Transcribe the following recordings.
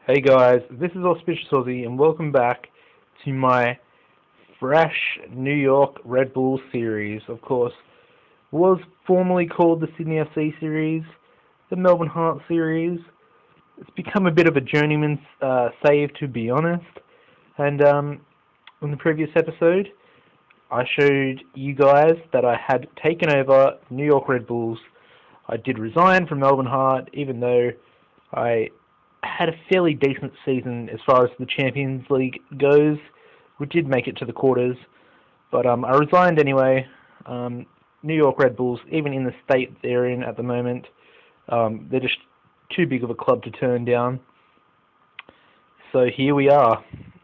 Hey guys, this is AuspiciousAussie and welcome back to my fresh New York Red Bull series. Of course, was formerly called the Sydney FC series, the Melbourne Heart series. It's become a bit of a journeyman's save, to be honest. And in the previous episode, I showed you guys that I had taken over New York Red Bulls. I did resign from Melbourne Heart, even though I had a fairly decent season as far as the Champions League goes. We did make it to the quarters, but I resigned anyway. New York Red Bulls, even in the state they're in at the moment, they're just too big of a club to turn down. So here we are.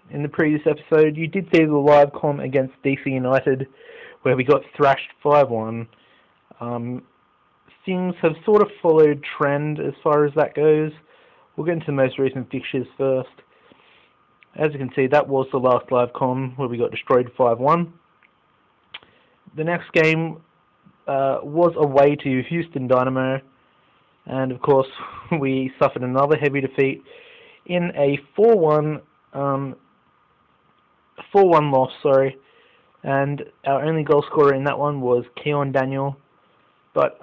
In the previous episode, you did see the live comm against DC United, where we got thrashed 5-1. Things have sort of followed trend as far as that goes. We'll get into the most recent fixtures first. As you can see, that was the last live comm where we got destroyed 5-1. The next game was away to Houston Dynamo, and of course we suffered another heavy defeat in a 4-1 loss, and our only goal scorer in that one was Keon Daniel. But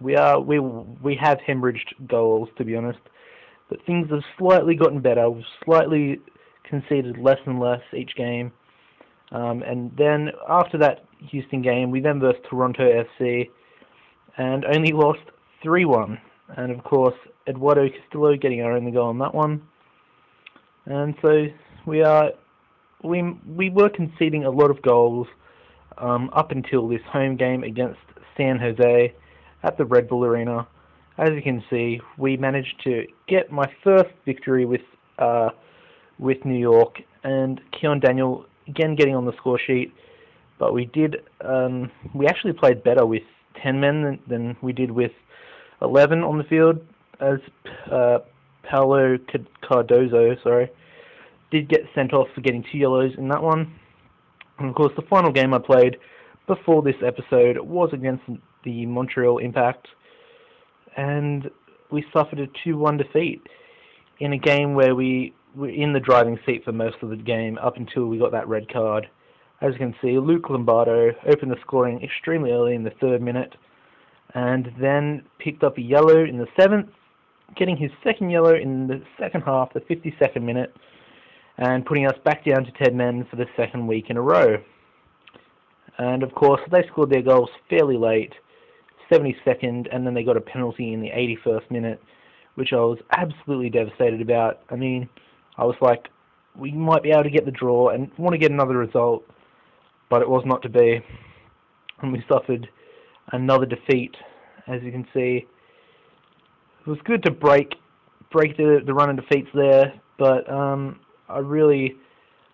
we have hemorrhaged goals, to be honest. But things have slightly gotten better. We've slightly conceded less and less each game. And then after that Houston game, we then versed Toronto FC and only lost 3-1. And of course, Eduardo Castillo getting our only goal on that one. And so we were conceding a lot of goals up until this home game against San Jose at the Red Bull Arena. As you can see, we managed to get my first victory with New York, and Keon Daniel again getting on the score sheet. But we actually played better with 10 men than we did with 11 on the field, as Paulo Cardozo, did get sent off for getting 2 yellows in that one. And of course, the final game I played before this episode was against the Montreal Impact, and we suffered a 2-1 defeat in a game where we were in the driving seat for most of the game up until we got that red card. As you can see, Luke Lombardo opened the scoring extremely early in the 3rd minute, and then picked up a yellow in the 7th, getting his second yellow in the second half, the 52nd minute, and putting us back down to 10 men for the second week in a row. And of course, they scored their goals fairly late, 72nd, and then they got a penalty in the 81st minute, which I was absolutely devastated about. I mean, I was like, we might be able to get the draw and want to get another result, but it was not to be, and we suffered another defeat. As you can see, it was good to break the run of defeats there, but I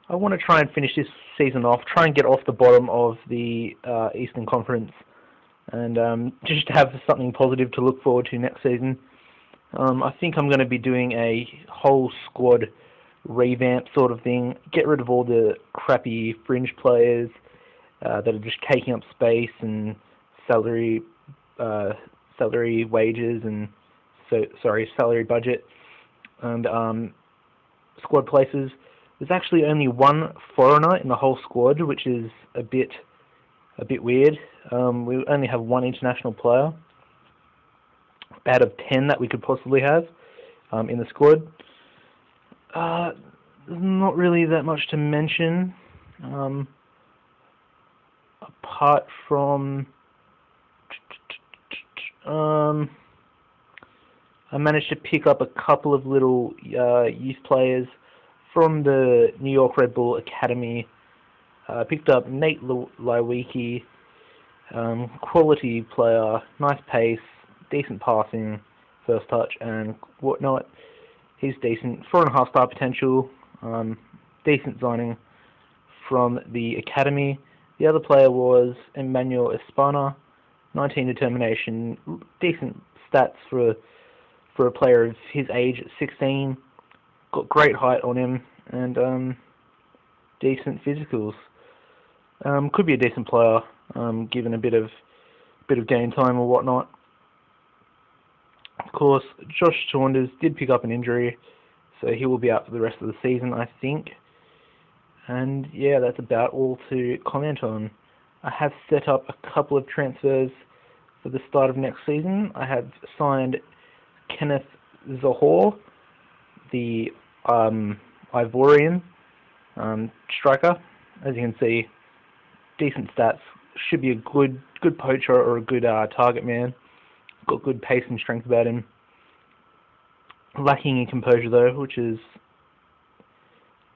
want to try and finish this season off, try and get off the bottom of the Eastern Conference, and just have something positive to look forward to next season. I think I'm going to be doing a whole squad revamp sort of thing, get rid of all the crappy fringe players that are just taking up space and salary wages and salary budget and squad places. There's actually only one foreigner in the whole squad, which is a bit weird. We only have one international player out of 10 that we could possibly have in the squad. There's not really that much to mention, apart from I managed to pick up a couple of little youth players from the New York Red Bull Academy. Picked up Nate Lewicki, quality player, nice pace, decent passing, first touch and whatnot. He's decent, 4.5 star potential, decent signing from the Academy. The other player was Emmanuel Espana, 19 determination, decent stats for a player of his age at 16. Got great height on him and decent physicals. Could be a decent player, given a bit of game time or whatnot. Of course, Josh Saunders did pick up an injury, so he will be out for the rest of the season, I think. And yeah, that's about all to comment on. I have set up a couple of transfers for the start of next season. I have signed Kenneth Zohor, the Ivorian striker. As you can see, decent stats. Should be a good poacher or a good target man. Got good pace and strength about him. Lacking in composure though, which is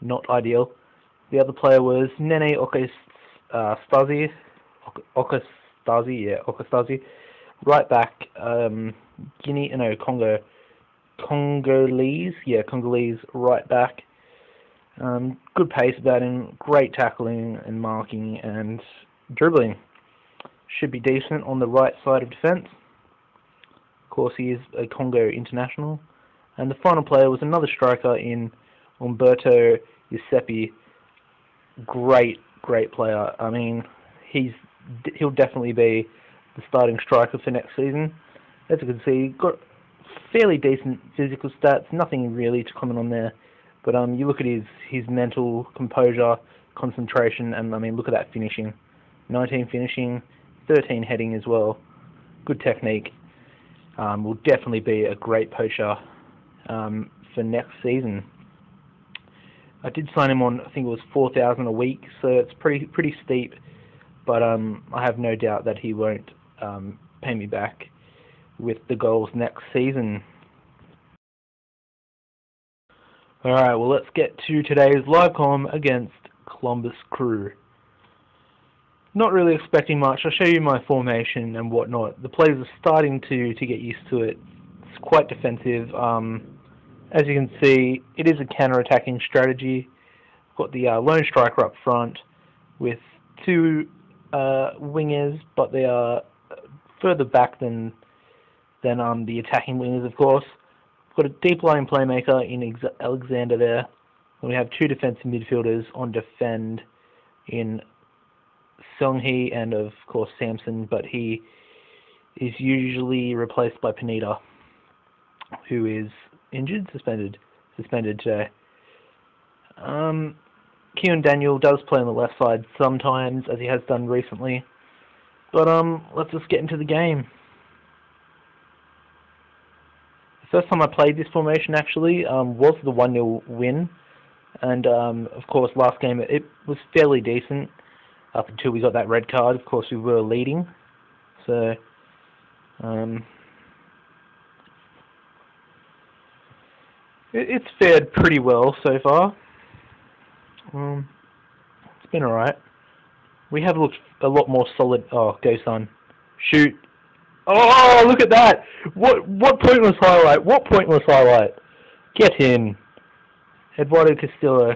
not ideal. The other player was Nene Okastasi. Okastasi. Right back, Congolese right back. Good pace about him, great tackling and marking and dribbling. Should be decent on the right side of defence. Of course, he is a Congo international. And the final player was another striker in Umberto Giuseppe. Great player. I mean, he'll definitely be the starting striker for next season. As you can see, got fairly decent physical stats. Nothing really to comment on there. But you look at his mental composure, concentration, and I mean, look at that finishing. 19 finishing, 13 heading as well. Good technique. Will definitely be a great poacher for next season. I did sign him on, I think it was 4,000 a week, so it's pretty steep. But I have no doubt that he won't pay me back with the goals next season. Alright, well, let's get to today's live comm against Columbus Crew. Not really expecting much. I'll show you my formation and whatnot. The players are starting to get used to it. It's quite defensive. As you can see, it is a counter-attacking strategy. Got the lone striker up front with two wingers, but they are further back than the attacking wingers, of course. Got a deep-lying playmaker in Alexander there. And we have two defensive midfielders on defend in Seonghee and, of course, Samson, but he is usually replaced by Pineda, who is injured, suspended today. Keon Daniel does play on the left side sometimes, as he has done recently. But let's just get into the game. The first time I played this formation actually was the 1-0 win, and of course last game it was fairly decent up until we got that red card. Of course we were leading, so it's fared pretty well so far. It's been alright. We have looked a lot more solid. Oh, go son. Shoot. Oh, look at that! What pointless highlight? What pointless highlight? Get in. Eduardo Castillo,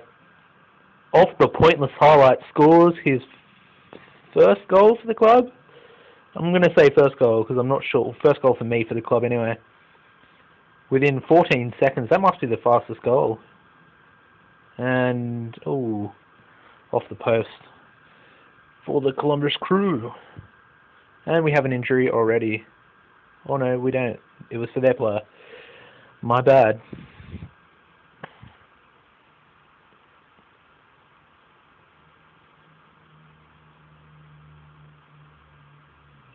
off the pointless highlight, scores his first goal for the club. I'm going to say first goal because I'm not sure. First goal for me for the club anyway. Within 14 seconds. That must be the fastest goal. And, oh, off the post for the Columbus Crew. And we have an injury already. Oh no, we don't. It was for their player. My bad.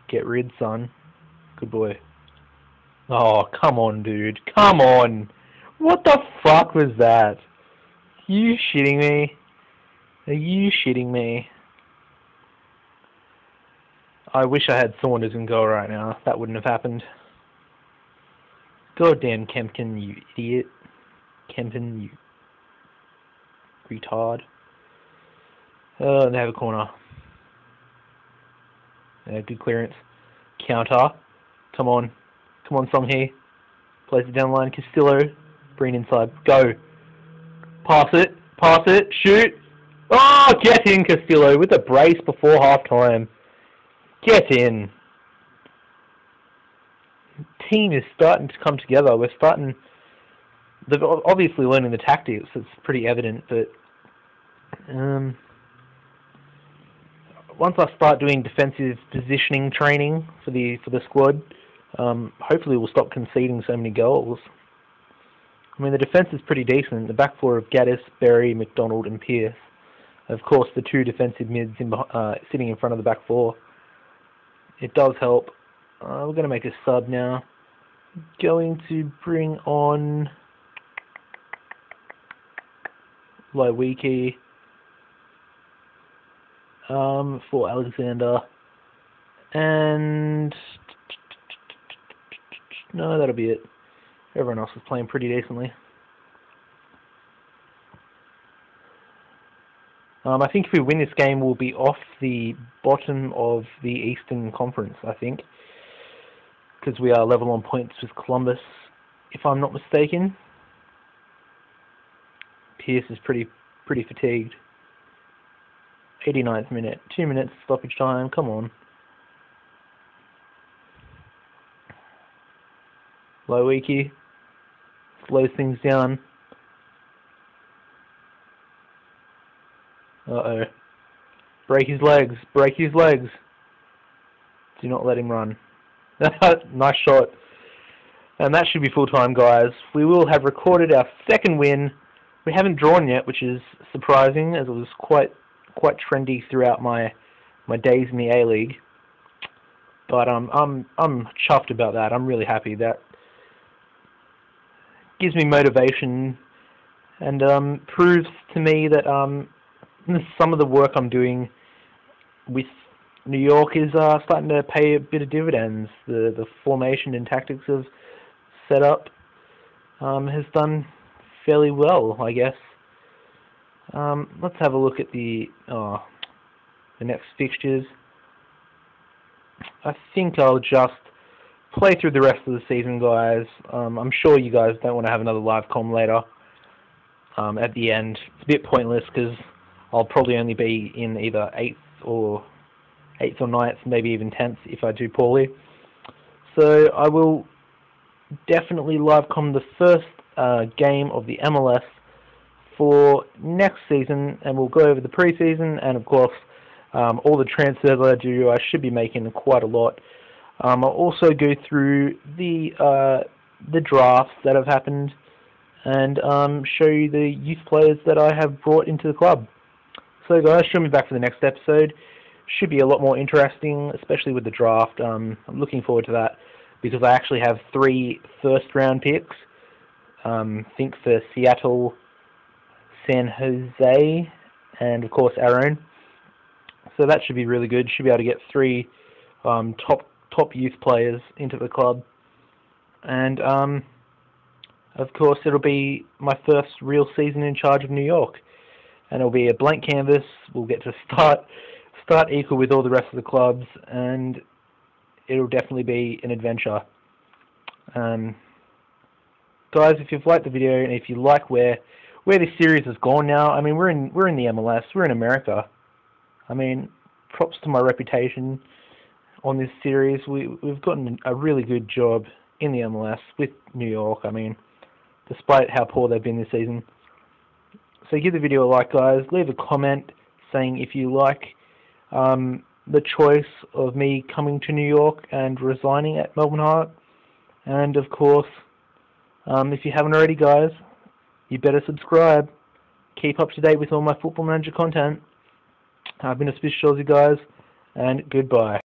Get rid, son. Good boy. Oh, come on, dude. Come on. What the fuck was that? Are you shitting me? Are you shitting me? I wish I had Saunders in goal right now. That wouldn't have happened. Goddamn Kempkin, you idiot. Kempin, you retard. Oh, they have a corner. Yeah, good clearance. Counter. Come on. Come on, Seonghee. Plays it down the line. Castillo. Bring inside. Go. Pass it. Pass it. Shoot. Oh, get in, Castillo, with a brace before half-time. Get in. The team is starting to come together. We're starting... They're obviously learning the tactics. It's pretty evident, but... once I start doing defensive positioning training for the squad, Hopefully we'll stop conceding so many goals. I mean, the defence is pretty decent. The back four of Gaddis, Berry, McDonald and Pearce. Of course, the two defensive mids sitting in front of the back four. It does help. We're going to make a sub now. Going to bring on Lowiki for Alexander. And no, that'll be it. Everyone else is playing pretty decently. I think if we win this game, we'll be off the bottom of the Eastern Conference, I think. Because we are level on points with Columbus, if I'm not mistaken. Pearce is pretty fatigued. 89th minute. 2 minutes stoppage time, come on. Lowiki slows things down. Uh-oh. Break his legs. Break his legs. Do not let him run. Nice shot. And that should be full time, guys. We will have recorded our second win. We haven't drawn yet, which is surprising, as it was quite trendy throughout my days in the A-League. But I'm chuffed about that. I'm really happy. That gives me motivation and proves to me that some of the work I'm doing with New York is starting to pay a bit of dividends. The formation and tactics of setup has done fairly well, I guess. Let's have a look at the next fixtures. I think I'll just play through the rest of the season, guys. I'm sure you guys don't want to have another live comm later. At the end, it's a bit pointless because I'll probably only be in either 8th or 9th, maybe even 10th if I do poorly. So I will definitely live comm the first game of the MLS for next season, and we'll go over the preseason and of course all the transfers I do. I should be making quite a lot. I'll also go through the drafts that have happened and show you the youth players that I have brought into the club. So guys, show me back for the next episode. Should be a lot more interesting, especially with the draft. I'm looking forward to that because I actually have 3 first-round picks. Think for Seattle, San Jose, and of course our own. So that should be really good. Should be able to get 3 top youth players into the club, and of course it'll be my first real season in charge of New York, and it'll be a blank canvas. We'll get to start equal with all the rest of the clubs, and it'll definitely be an adventure. Guys, if you've liked the video and if you like where this series has gone now, I mean we're in the MLS, we're in America. I mean, props to my reputation on this series. We've gotten a really good job in the MLS with New York. I mean, despite how poor they've been this season. So give the video a like, guys. Leave a comment saying if you like the choice of me coming to New York and resigning at Melbourne Heart. And of course, if you haven't already, guys, you better subscribe. Keep up to date with all my Football Manager content. I've been Auspicious Aussie, guys, and goodbye.